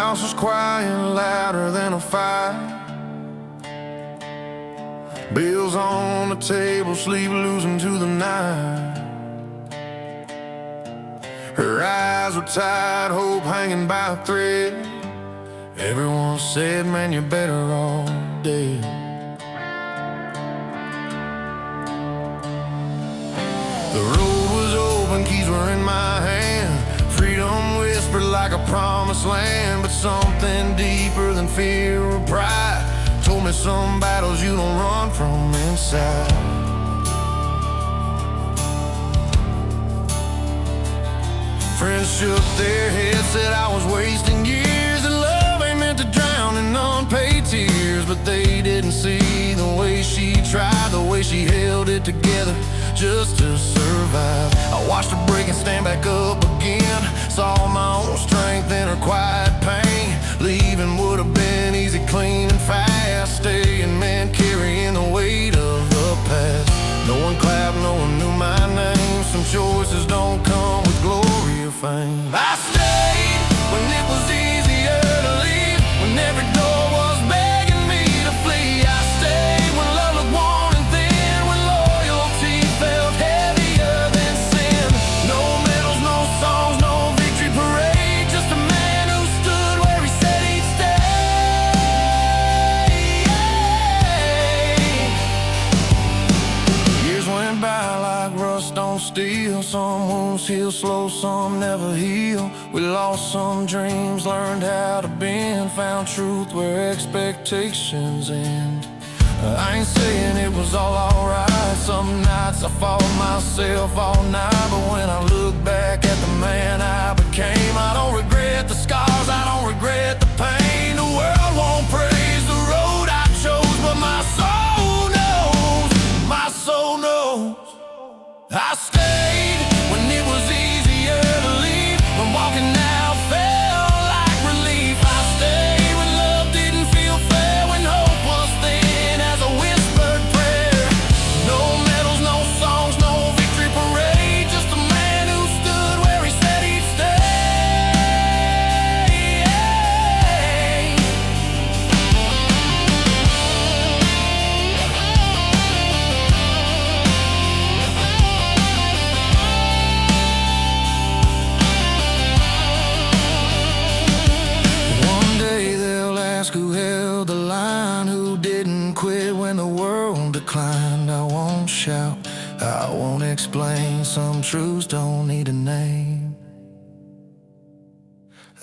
house was crying louder than a fire. Bills on the table, sleep losing to the night. Her eyes were tired, hope hanging by a thread. Everyone said, man, you're better off dead. The road was open, keys were in my hand. Freedom whispered like a promised land. But something deeper than fear or pride told me some battles you don't run from inside. Friends shook their heads, said I was wasting years, and love ain't meant to drown in unpaid tears. But they didn't see the way she tried, the way she held it together just to survive. I watched her break and stand back up again, saw my own strength in her quiet pain. Leaving would have been easy, clean and fast. Staying meant carrying the weight of the past. No one clapped, no one knew my name. Some choices don't come with glory or fame. I stayed when it was easier to leave, when every door was begging me to flee. I stayed when love looked worn and thin, when loyalty felt heavier than sin. No medals, no songs, no victory parade, just a man who stood where he said he'd stay. Years went by like rust on steel. Some wounds heal slow, some never heal. We lost some dreams, learned how to bend, found truth where expectations end. I ain't saying it was all alright. Some nights I fought myself all night, but when I look back at the man I became, I don't regret the scars, I don't regret the pain. The world won't praise the road I chose, but my soul knows, my soul knows. I stayed when it was easier to leave, when walking out felt like relief. I stayed when love didn't feel fair, when hope was thin as a whispered prayer. No medals, no songs, no victory parade, just a man who stood where he said he'd stay. One day they'll ask who held the line, who didn't quit when the world declined. I won't shout, I won't explain, some truths don't need a name.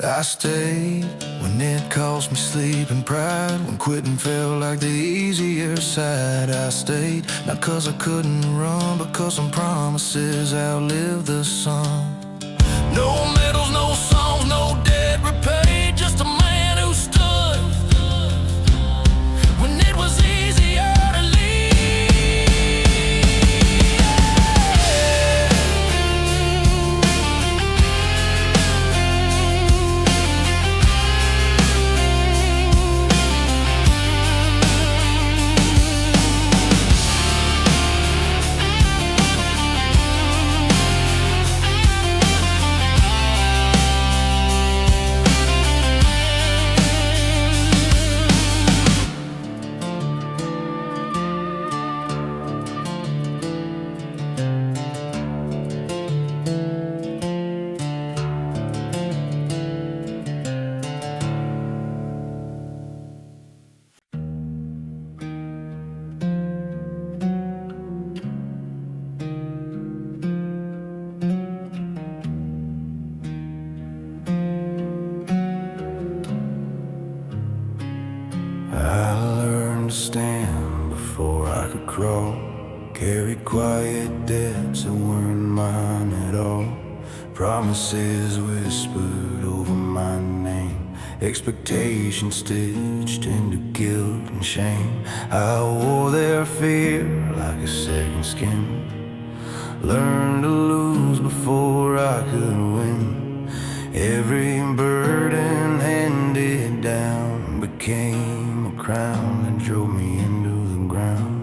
I stayed when it cost me sleep and pride, when quitting felt like the easier side. I stayed not cause I couldn't run, but cause some promises outlive the sun. No medals, no songs, no debt repaid, just a man who stood when it was easier to stand before I could crawl, carried quiet debts that weren't mine at all. Promises whispered over my name, expectations stitched into guilt and shame. I wore their fear like a second skin, learned to lose before I could win. Every burden handed down became a crown that drove me into the ground.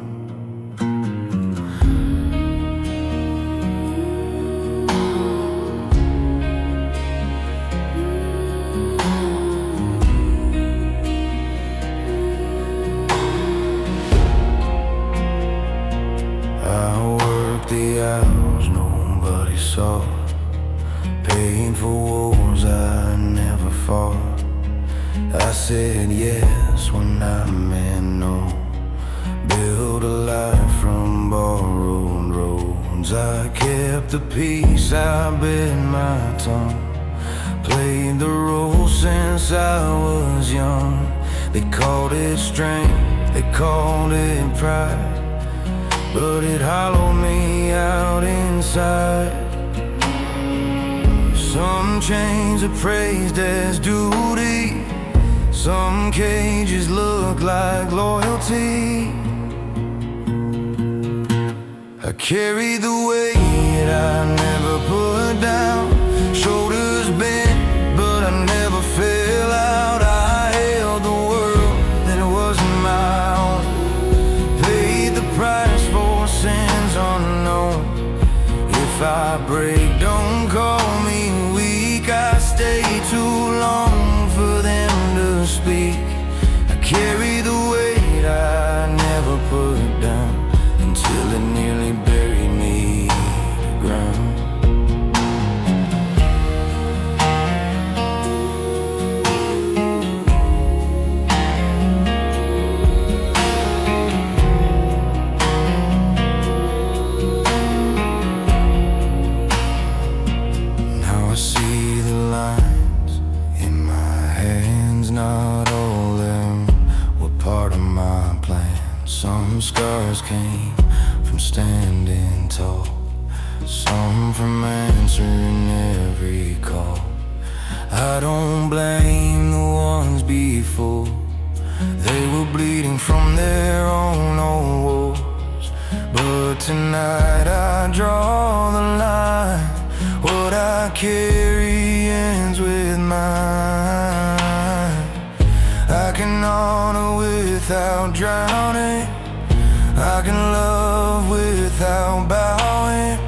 I said yes when I meant no. Build a life from borrowed roads. I kept the peace, I bit my tongue. Played the role since I was young. They called it strength, they called it pride, but it hollowed me out inside. Some chains are praised as duty, some cages look like loyalty. I carry the weight I never put down. Shoulders bent, but I never fell out. I held the world that wasn't my own. Paid the price for sins unknown. If I break, don't call me weak. I stay too long for them to speak. I carry the weight I never put down, until it nearly buried me to the ground. Now I see the lines in my hands, not all them were part of my plan. Some scars came from standing tall, some from answering every call. I don't blame the ones before, they were bleeding from their own old woes. But tonight I draw the line. What I carry ends with mine. I can honor without drowning, I can love without bowing.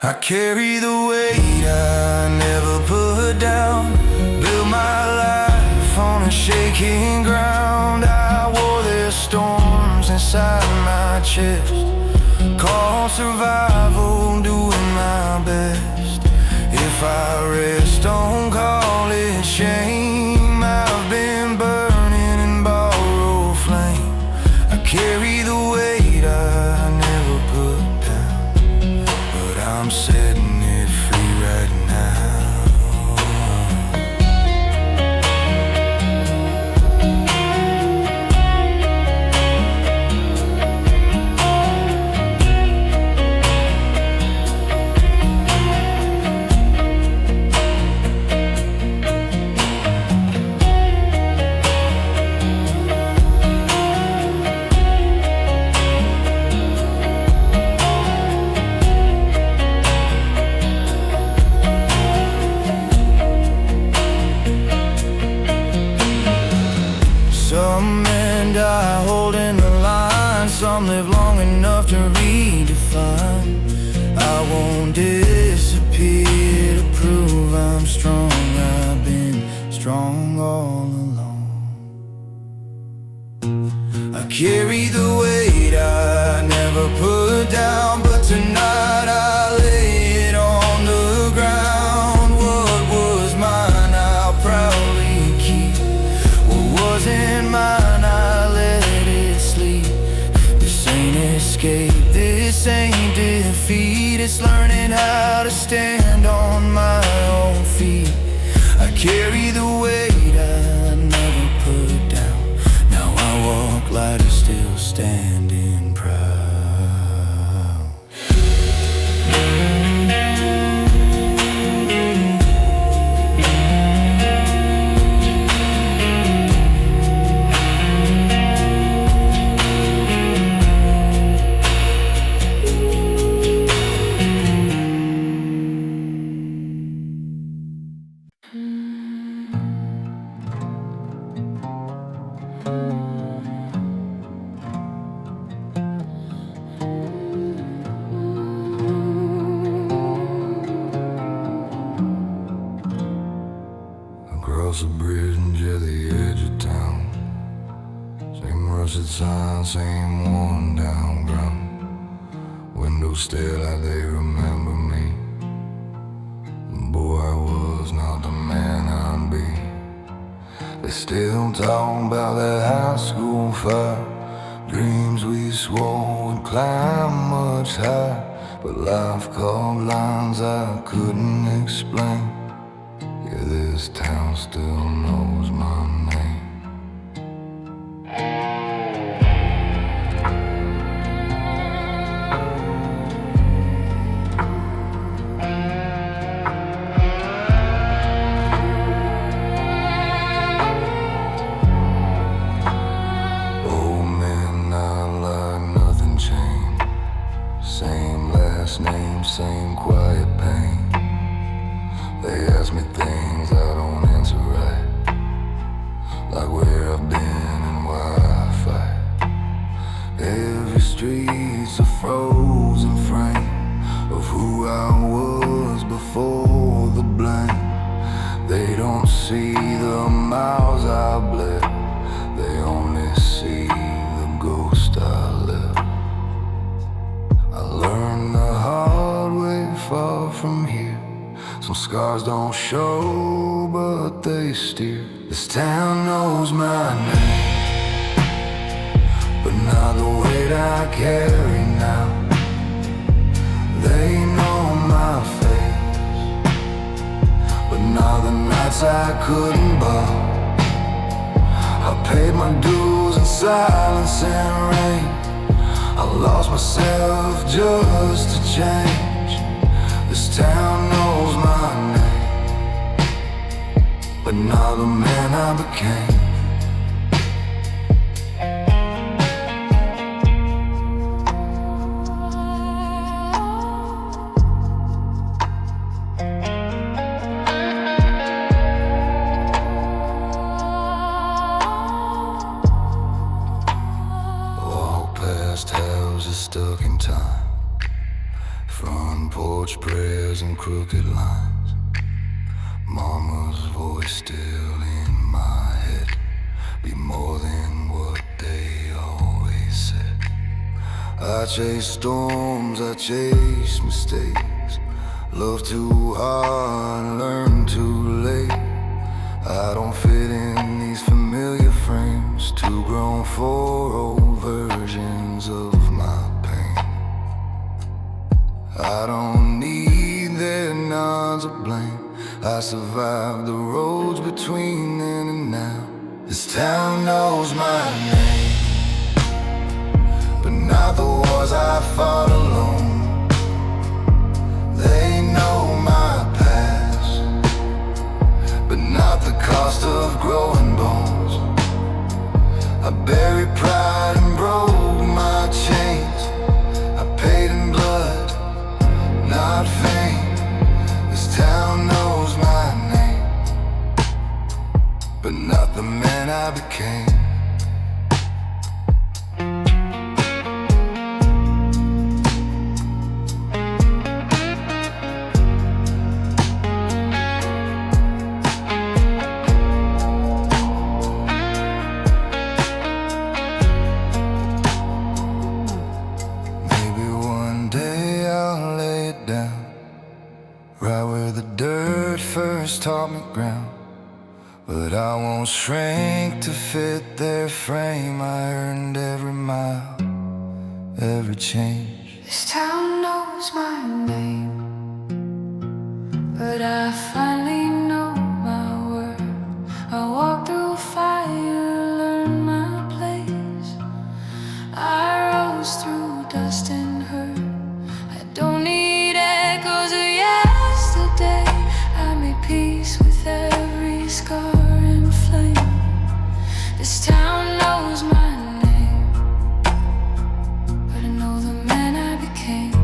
I carry the weight I never put down. Build my life on a shaking ground. I wore their storms inside my chest. Call survival, doing my best. If I rest, don't call it shame. I've been burning in borrowed flame. I carry the weight I never put down, but I'm setting it free right now. Some men die holding the line, some live long enough to redefine. I won't disappear to prove I'm strong. I've been strong all along. I carry the weight I never put down, but tonight I lay it on the ground. What was mine I'll proudly keep. What wasn't mine I let it sleep. This ain't escape, this ain't defeat. It's learning how to stand on my own feet. I carry the weight I never put down. Now I walk lighter, still standing proud. Across the bridge and at the edge of town, same rusted sign, same worn down ground. Windows stare like they remember me. Boy, I was not the man I They still talk about that high school fire, dreams we swore would climb much higher, but life called lines I couldn't explain. Yeah, this town still knows my name. Name, same quiet pain. They ask me things I don't answer right, like where I've been and why I fight. Every street's a frozen frame of who I was before the blame. They don't see the miles I bled, they only see the ghost I left. I learned the hard way far from here. Some scars don't show, but they steer. This town knows my name, but not the weight I carry now. They know my face, but not the nights I couldn't bar. I paid my dues in silence and rain. I lost myself just to change. This town knows my name, but not the man I became. Houses stuck in time, front porch prayers and crooked lines. Mama's voice still in my head, be more than what they always said. I chase storms, I chase mistakes, love too hard, learn too late. I don't fit in these familiar frames, too grown for old versions of my pain. I don't need their nods of blame, I survived the roads between then and now. This town knows my name, but not the wars I fought alone. They know my past, but not the cost of growing bones. I buried pride and broke my chains. I paid in blood, not fame. This town knows my name, but not the man I became. Right where the dirt first taught me ground, but I won't shrink to fit their frame. I earned every mile, every change. This town knows my name, but I finally know my worth. I walk through fire, learn my place. I rose through dust and hurt. I don't need echoes of yesterday. I made peace with every scar and flame. This town knows my name, but I know the man I became.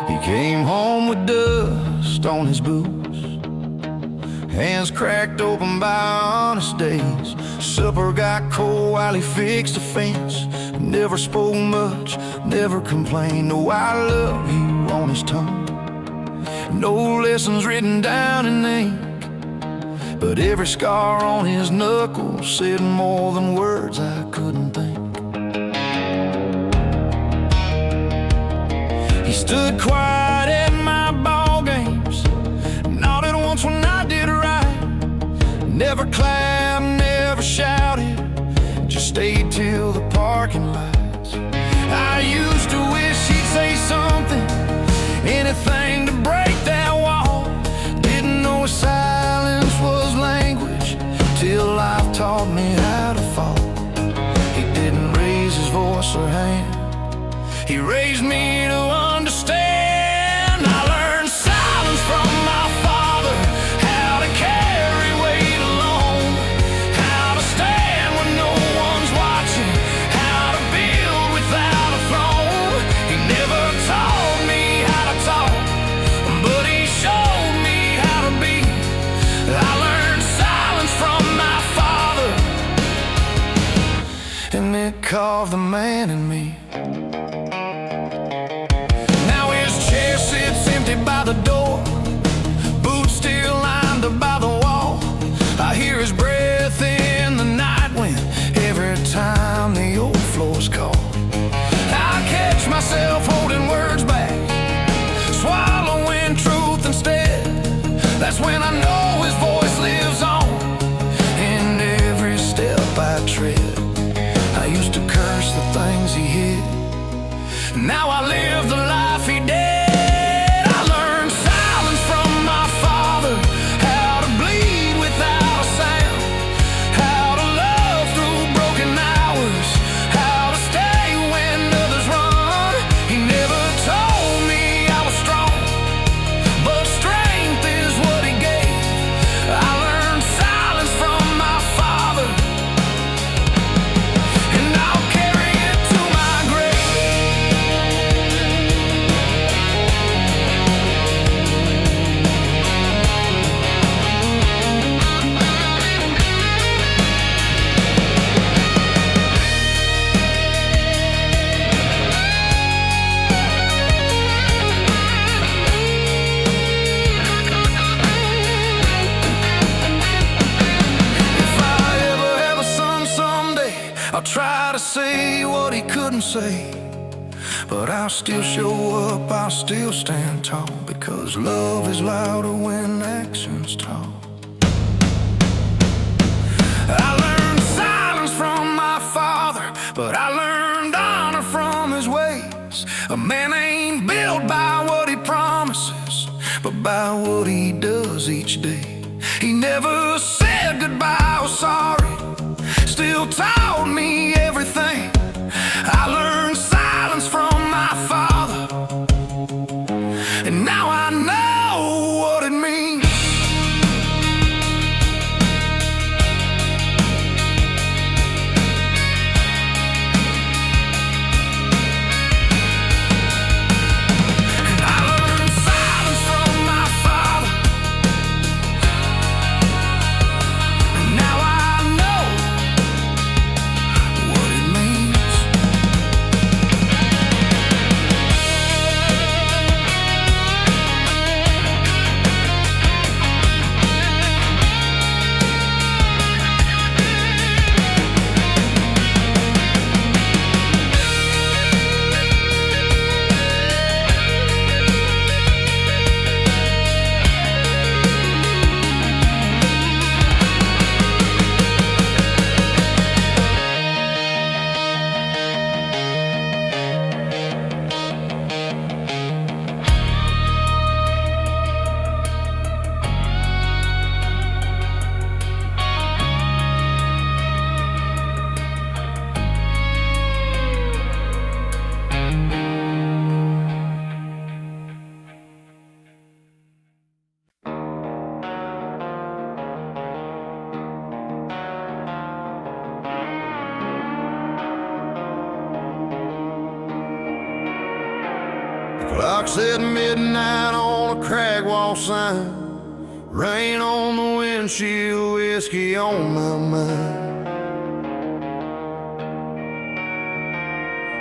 He came home with dust on his boots, hands cracked open by honest days. Supper got cold while he fixed the fence. Never spoke much, never complained. No, I love you on his tongue. No lessons written down in ink, but every scar on his knuckles said more than words I couldn't think. He stood quiet at my ball games, nodded once when I did right. Never clapped, never shouted, just stayed till the parking lights. I used to wish he'd say something, anything to break that wall. Didn't know silence was language till life taught me how to fall. He didn't raise his voice or hand, he raised me to understand. I learned silence from my father, how to carry weight alone, how to stand when no one's watching, how to build without a throne. He never taught me how to talk, but he showed me how to be. I learned silence from my father, and it carved the man in me. By the door, boots still lined up by the wall. I hear his breath in the night wind every time the old floors call. I catch myself holding words back, swallowing truth instead. That's when I know his voice lives on in every step I tread. I used to curse the things he hid, now I live the life he did. I'll try to say what he couldn't say, but I'll still show up, I'll still stand tall, because love is louder when actions talk. I learned silence from my father, but I learned honor from his ways. A man ain't built by what he promises, but by what he does each day. He never said goodbye or sorry, still taught me everything. I learned silence from my father, and now I know what it means. I learned silence from my father, and now I know what it means. Clock said midnight on a crack wall sign. Rain on the windshield, whiskey on my mind.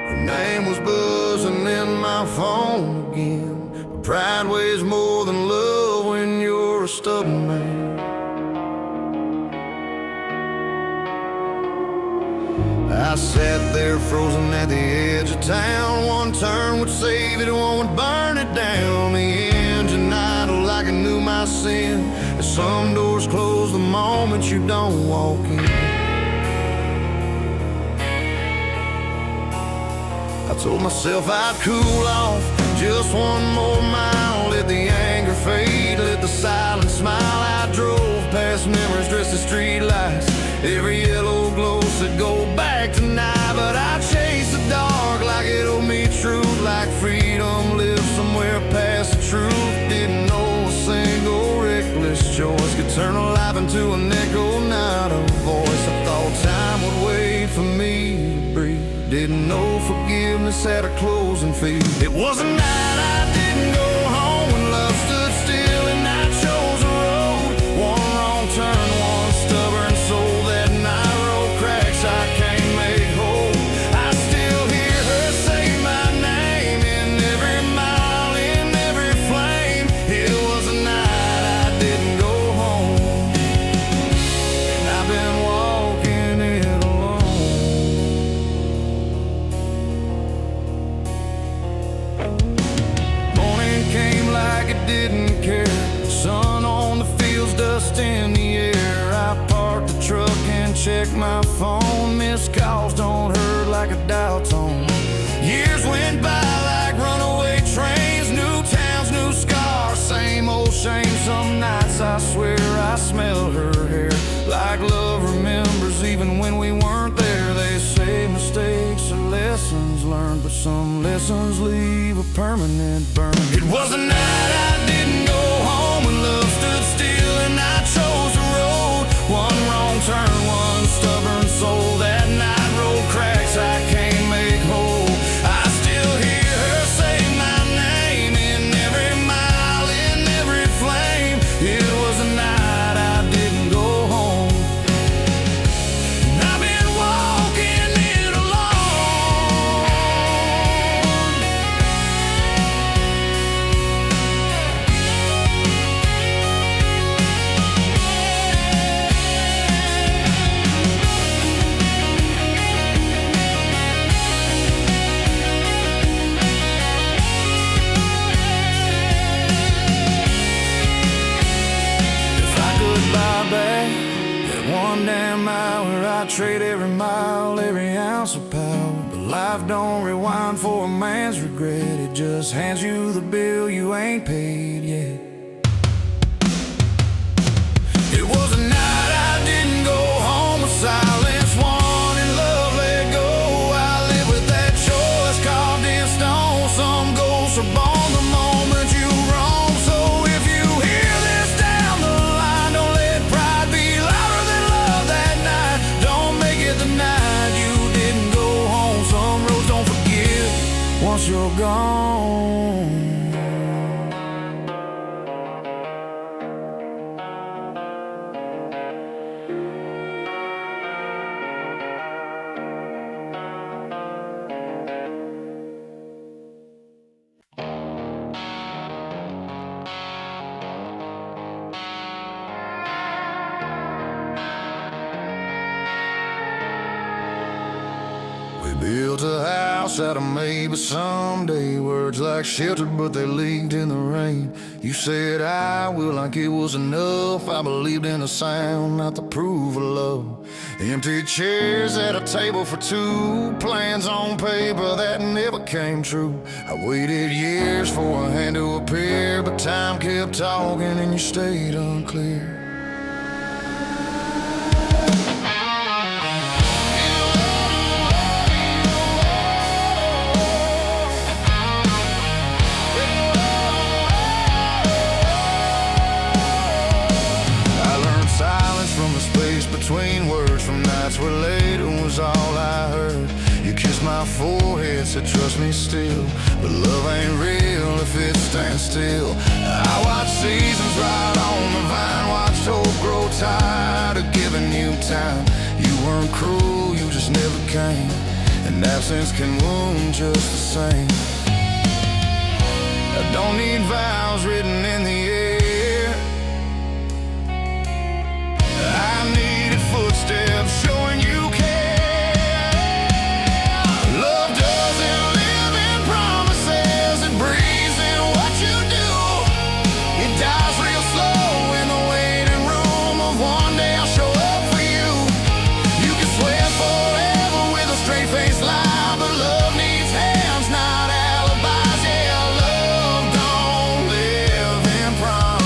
Her name was buzzing in my phone again. But pride weighs more than love when you're a stubborn man. I sat there frozen at the edge of town. One turn would save it, one would burn it down. The engine idle like it knew my sin. And some doors close the moment you don't walk in. I told myself I'd cool off just one more mile. Let the anger fade, let the silence smile. I drove past memories dressed as streetlights. Every yellow glow said go back tonight. But I chased the dark like it owed me truth. Like freedom lived somewhere past the truth. Didn't know a single reckless choice could turn a life into an echo, not a voice. I thought time would wait for me to breathe. Didn't know forgiveness had a closing fee. It was a night I didn't go home when love stood still and I chose a road. One wrong turn, one stubborn soul. That night road cracks I can't make whole. I still hear her say my name in every mile, in every flame. It was a night I didn't go home, and I've been walking it alone. Morning came like it didn't care. Sun on the fields, dust in the air. I parked the truck and checked my phone. Missed calls don't hurt like a dial tone. Years went by like runaway trains. New towns, new scars, same old shame. Some nights I swear I smell her hair, like love remembers even when we weren't there. They say mistakes are lessons learned, but some lessons leave a permanent burn. It was a night I didn't go home when love stood still and I chose the road. One wrong turn, one stubborn soul. That night road cracks I can't make whole. I still hear her say my name in every mile, in every flame. It was a night I didn't go home, and I've been walking it alone. If I could buy back that one damn hour, I'd trade every mile, every ounce of power. But life don't rewind for a man's regret. It just hands you the bill you ain't paid yet. It was a night I didn't go home with silence won and love let go. I live with that choice carved in stone. Some ghosts are born the moment you roam. So if you hear this down the line, don't let pride be louder than love that night. Don't make it the night you didn't go home. Some roads don't forgive once you're gone. We built a house out of maybe someday. Words like shelter, but they leaked in the rain. You said I will like it was enough. I believed in the sound, not the proof of love. Empty chairs at a table for two. Plans on paper that never came true. I waited years for a hand to appear, but time kept talking and you stayed unclear. Between words from nights where later was all I heard. You kissed my forehead, said trust me still, but love ain't real if it stands still. I watched seasons ride on the vine, watched hope grow tired of giving you time. You weren't cruel, you just never came, and absence can wound just the same. I don't need vows written in the air, I needed footsteps showing you care. Love doesn't live in promises, it breathes in what you do. It dies real slow in the waiting room of one day I'll show up for you. You can swear forever with a straight face lie, but love needs hands, not alibis. Yeah, love don't live in promises.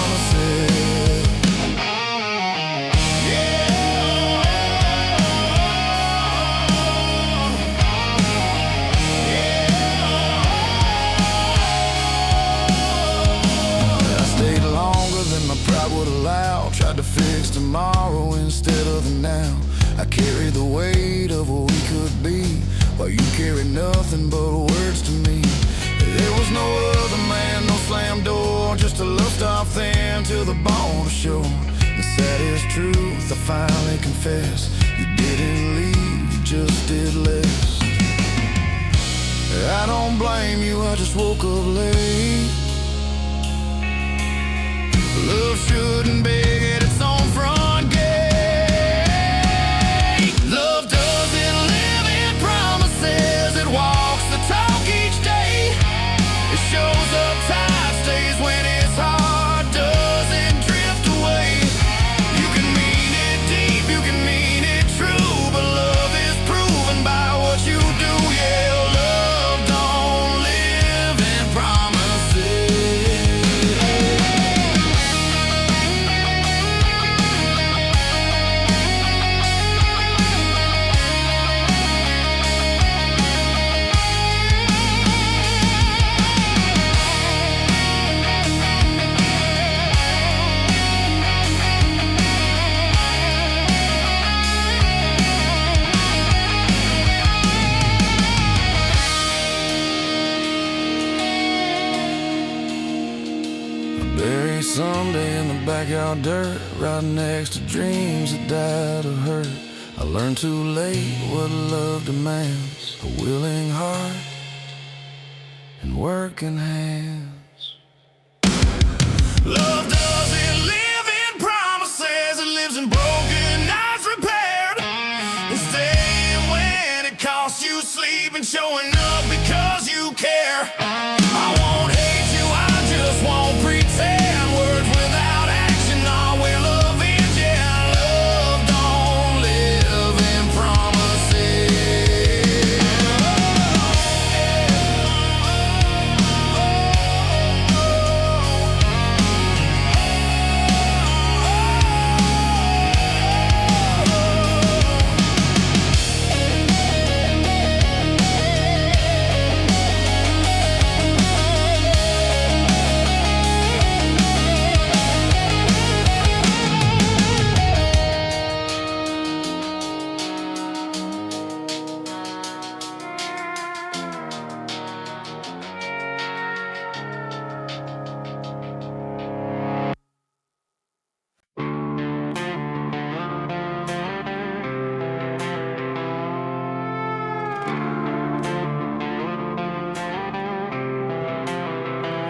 I stayed longer than my pride would allow, tried to fix tomorrow instead of the now. I carried the weight of what we could be, while you carried nothing but words to me. There was no other man, no slam door, just a love stop thin till the bone was sure. The saddest truth I finally confess, you didn't leave, you just did less. I don't blame you, I just woke up late. Love shouldn't beg at its own front gate. Love doesn't live in promises, it walks the talk each day. It shows up tight, stays when it's hard, doesn't drift away. You can mean it deep, you can mean it true, but love is proven by what you do. Yeah, love don't live in promises. Buried someday in the backyard dirt, right next to dreams that died of hurt. I learned too late what love demands, a willing heart and working hands. Love doesn't live in promises, it lives in broken nights repaired. And staying when it costs you sleep, and showing up because you care. I won't hate you, I just won't pretend. Words without action are where love ends. Yeah, love don't live in promises.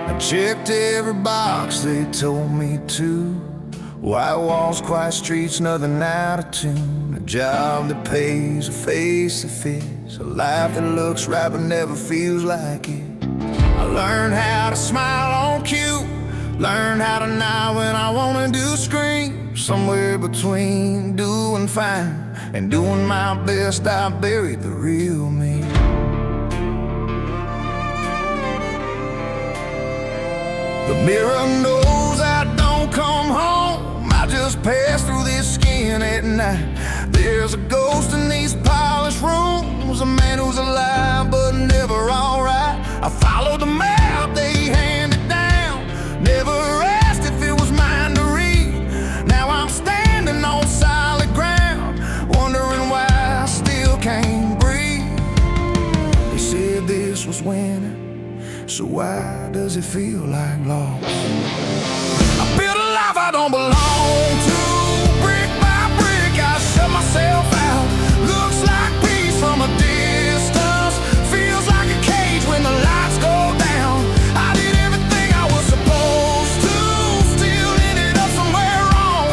I checked every box they told me to. White walls, quiet streets, nothing out of tune. A job that pays, a face that fits, a life that looks right but never feels like it. I learned how to smile on cue, learned how to nod when I wanna do scream. Somewhere between doing fine and doing my best, I buried the real me. The mirror knows I don't come home, I just pass through this skin at night. There's a ghost in these polished rooms, a man who's alive but never alright. I followed the map they handed down, never asked if it was mine to read. Now I'm standing on solid ground, wondering why I still can't breathe. They said this winning. So why does it feel like loss? I built a life I don't belong to. Brick by brick I shut myself out. Looks like peace from a distance. Feels like a cage when the lights go down. I did everything I was supposed to, still ended up somewhere wrong.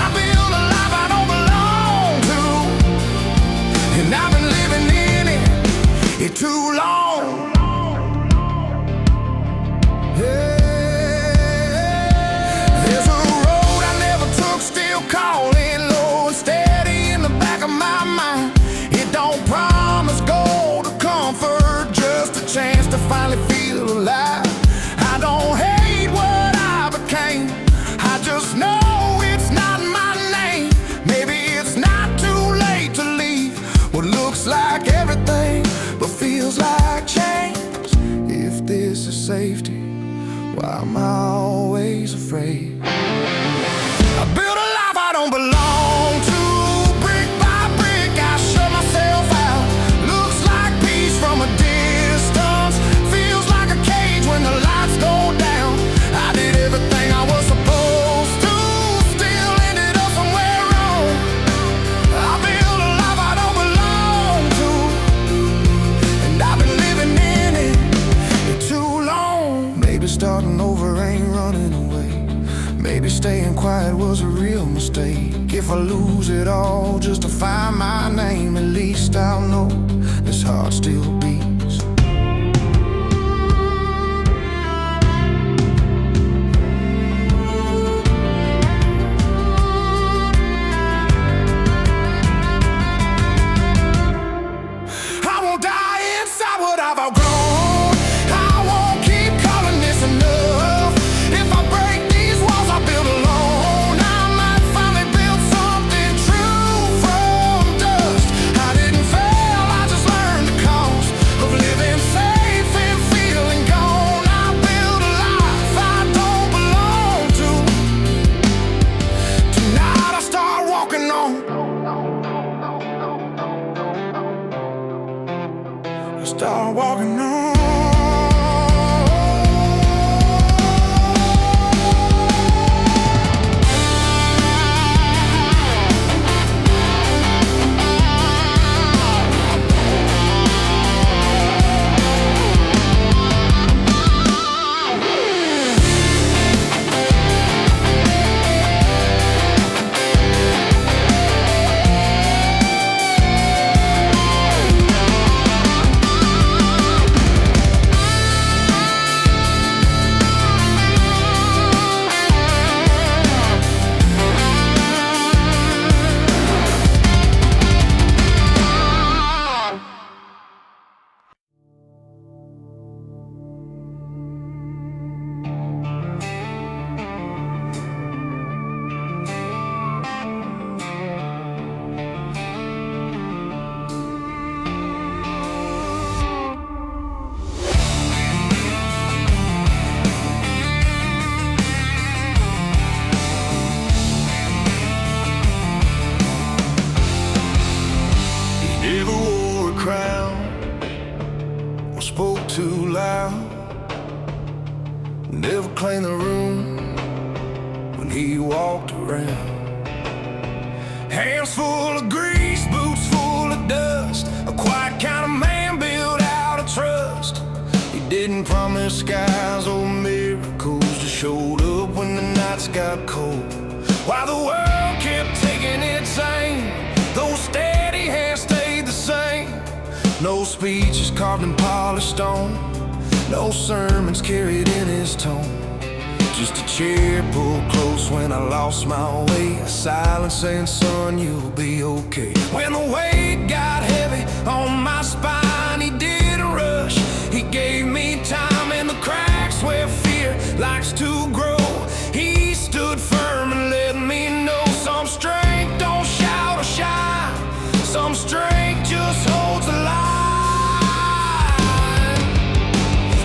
I built a life I don't belong to, and I've been living in it too long. There's a road I never took, still calling low and steady in the back of my mind. It don't promise gold or comfort, just a chance to finally feel alive. I don't hate what I became, I just know it's not my name. Maybe it's not too late to leave what looks like everything but feels like change. If this is safety, why am I always afraid? I built a life I don't belong to. Brick by brick I shut myself out. Looks like peace from a distance. Feels like a cage when the lights go down. I did everything I was supposed to, still ended up somewhere wrong. I built a life I don't belong to, and I've been living in it too long. Maybe starting over ain't running away. Maybe staying quiet was a real mistake. If I lose it all just to find my name, at least I'll know this heart still beats. I won't die inside what I've outgrown. I won't keep calling this enough. If I break these walls I build alone, I might finally build something true from dust. I didn't fail, I just learned the cost of living safe and feeling gone. I built a life I don't belong to. Tonight I start walking on. I start walking on. Never wore a crown or spoke too loud. Never claimed the room when he walked around. Hands full of grease, boots full of dust. A quiet kind of man built out of trust. He didn't promise skies or miracles, just showed up when the nights got cold. While the world kept taking its aim, those steady hands stayed the same. No speeches carved in polished stone, no sermons carried in his tone. Just a chair pulled close when I lost my way, a silence saying, son, you'll be okay. When the weight got heavy on my spine, he didn't rush. He gave me time in the cracks where fear likes to grow. He stood firm and let me know some strength don't shout or shine, some strength just holds the line.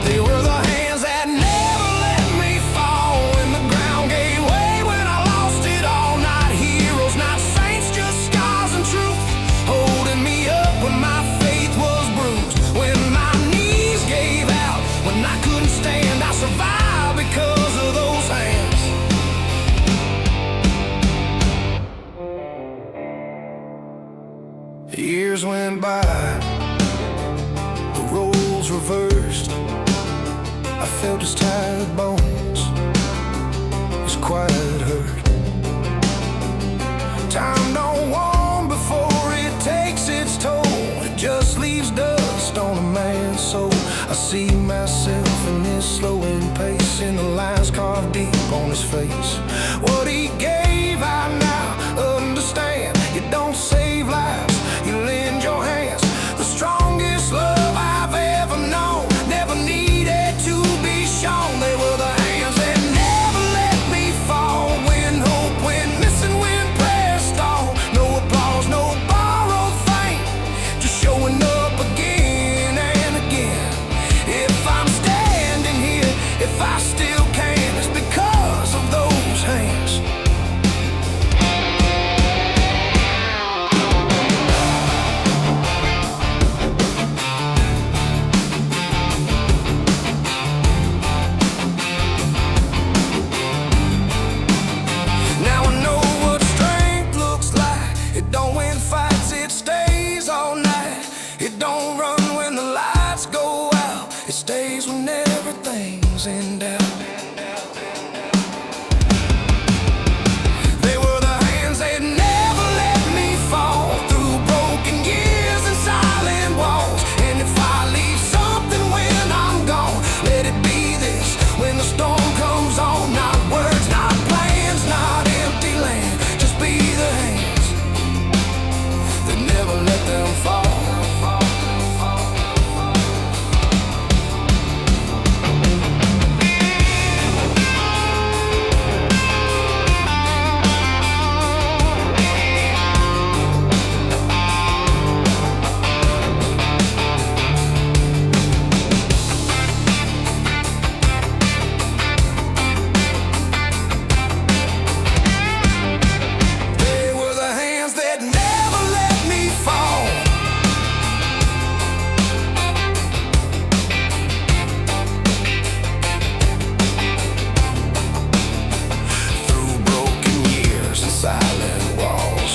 They were the hands that never let me fall when the ground gave way, when I lost it all. Not heroes, not saints, just scars and truth, holding me up when my faith was bruised, when my knees or just tired bones. It's quiet hurt. Time don't warn before it takes its toll. It just leaves dust on a man's soul. I see myself in his slowing pace, in the lines carved deep on his face. What he gave I now understand. You don't save lives, you lend your hands. The strongest love I've ever known never needed to be shown. They were the hands that never let me fall. When hope went missing, when prayer stalled. No applause, no borrowed fame, just showing up again and again. If I'm standing here, if I still can, it's because of those hands. Now I know what strength looks like. It don't win fights, it stays all night. It don't run when the lights go out. It stays when everything's in doubt. They were the hands that never let me fall through broken years and silent walls. And if I leave something when I'm gone, let it be this when the storm comes on. Not words, not plans, not empty land, just be the hands that never let them fall. They were the hands that never let me fall. Through broken years and silent walls.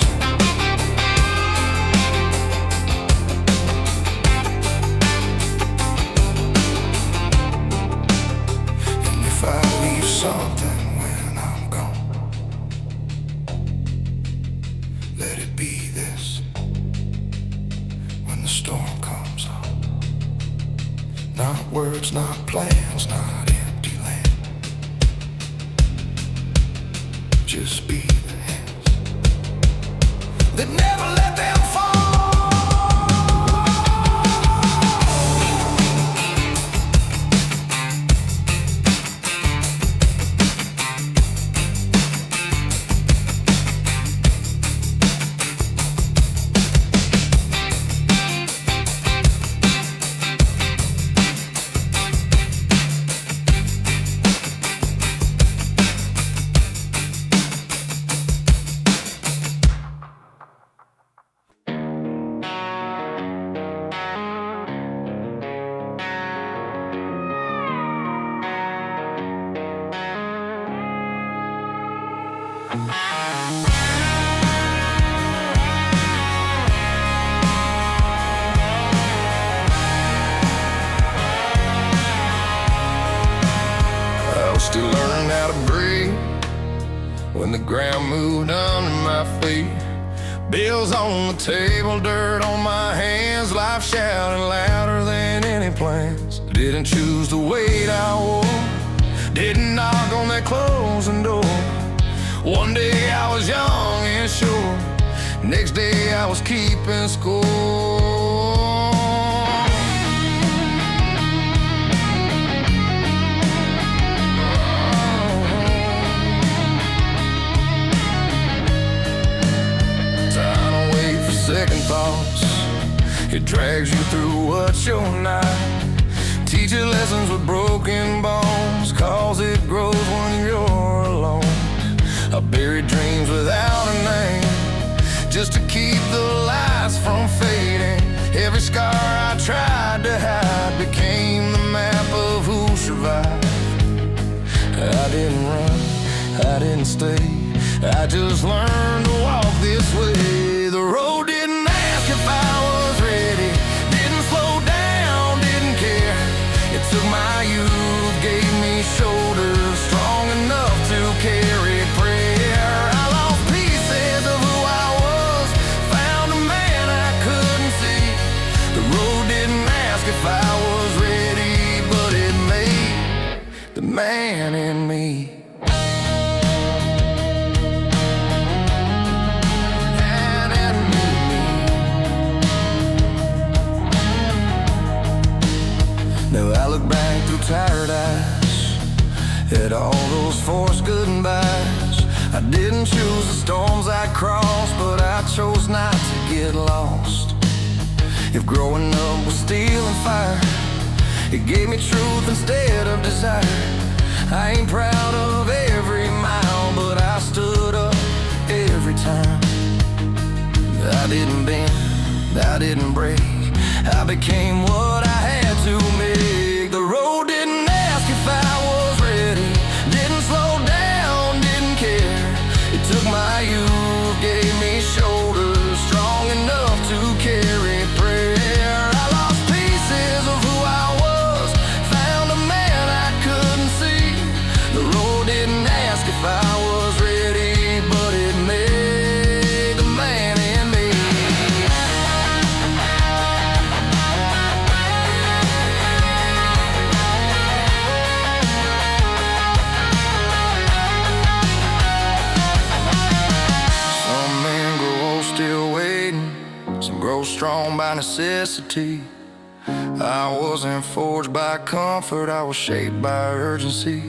And if I leave something when I'm gone, let it be this when the storm comes on. Not words, not plans, not empty land, just be the hands that never let them fall. I was still learning how to breathe when the ground moved under my feet. Bills on the table, dirt on my hands, life shouting louder than any plans. Didn't choose the weight I wore, didn't knock on that closing door. One day I was young and sure, next day I was keeping score. Second thoughts, it drags you through what you're not. Teach you lessons with broken bones, cause it grows when you're alone. I buried dreams without a name, just to keep the lights from fading. Every scar I tried to hide became the map of who survived. I didn't run, I didn't stay, I just learned to walk this way. The road didn't ask if I was ready, didn't slow down, didn't care. It took my youth, gave the man in me. Now I look back through tired eyes at all those forced goodbyes. I didn't choose the storms I crossed, but I chose not to get lost. If growing up was steel and fire, it gave me truth instead of desire. I ain't proud of every mile, but I stood up every time. I didn't bend, I didn't break, I became what I had to make. The road didn't ask if I was ready, didn't slow down, didn't care. It took my youth, gave me shoulders strong enough to carry prayer. I lost pieces of who I was, found a man I couldn't see. The road didn't ask if I was ready, but it made the man in me. Still waiting, some grow strong by necessity. I wasn't forged by comfort, I was shaped by urgency.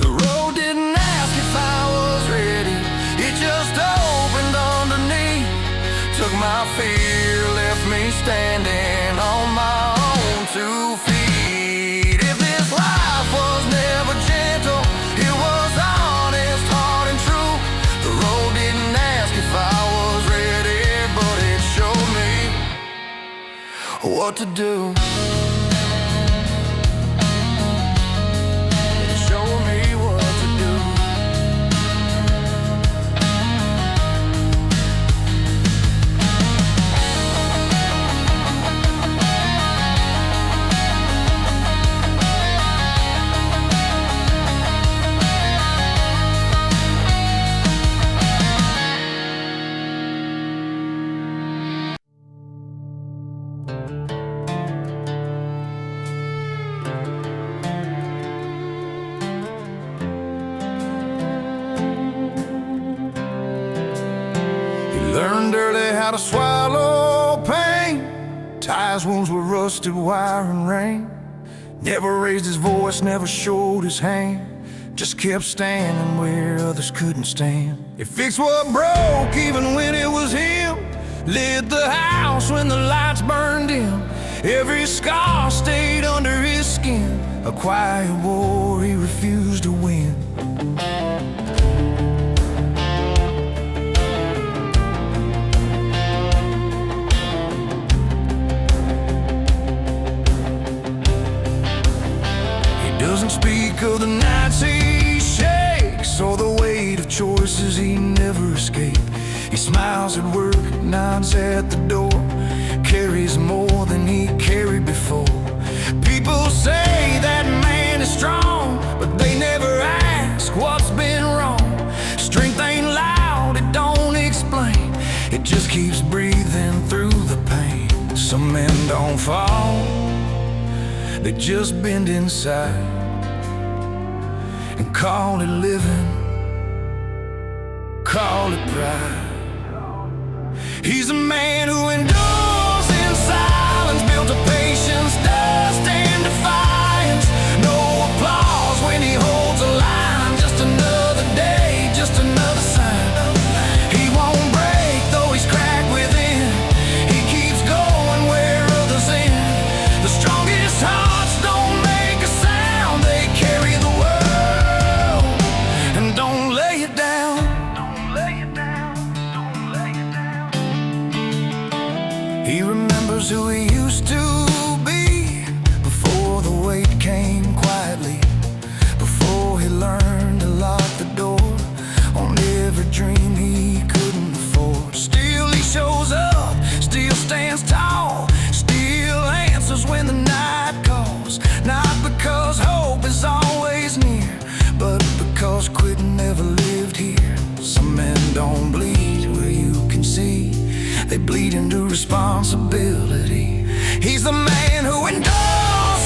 The road didn't ask if I was ready, it just opened underneath. Took my fear, left me standing on my own 2 feet. If this life was never gentle, it was honest, hard and true. The road didn't ask if I was ready, but it showed me what to do. It showed me what to do. Learned early how to swallow pain. Ties wounds with rusted wire and rain. Never raised his voice, never showed his hand. Just kept standing where others couldn't stand. He fixed what broke even when it was him. Lit the house when the lights burned dim. Every scar stayed under his skin. A quiet war he refused to win. Doesn't speak of the nights he shakes or the weight of choices he never escaped. He smiles at work, nods at the door, carries more than he carried before. People say that man is strong, but they never ask what's been wrong. Strength ain't loud, it don't explain, it just keeps breathing through the pain. Some men don't fall, they just bend inside and call it living, call it pride. He's a man who endures in silence, built a patience, dust and defiance. No applause when he holds a line, just another day, just another sign. He won't break though he's cracked within, he keeps going where others end. The strongest hearts don't make a sound, they carry the world and don't lay it down. Don't lay it down, don't lay it down. He remembers who he used to be before the weight came quietly, before he learned to lock the door on every dream he couldn't afford. Still he shows up, still stands tall, still answers when the night calls. Not because hope is always near, but because quitting never lived here. Some men don't bleed where you can see, they bleed into responsibility. He's the man who endures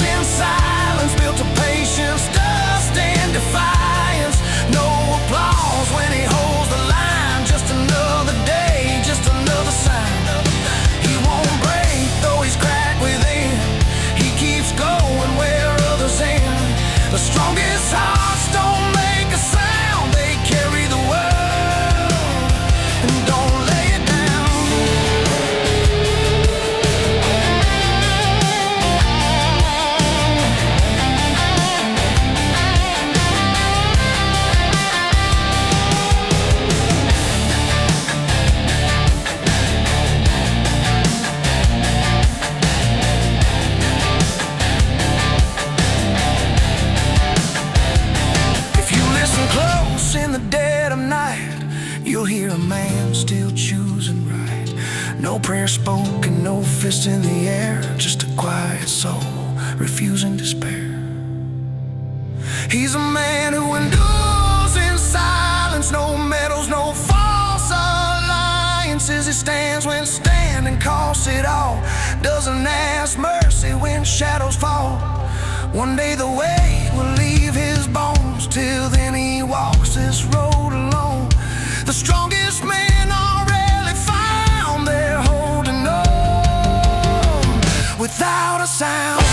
No prayer spoken, no fist in the air, just a quiet soul refusing despair. He's a man who endures in silence, no medals, no false alliances. He stands when standing costs it all, doesn't ask mercy when shadows fall. One day the weight will leave his bones, till then he walks this road alone. The strongest men are rarely found, they're holding on without a sound.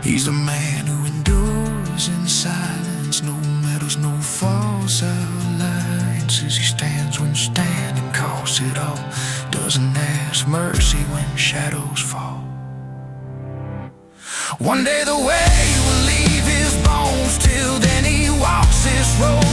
He's the man who endures in silence, no medals, no false alliances. He stands when standing costs it all, doesn't ask mercy when shadows fall. One day the way will leave his bones, till then he walks this road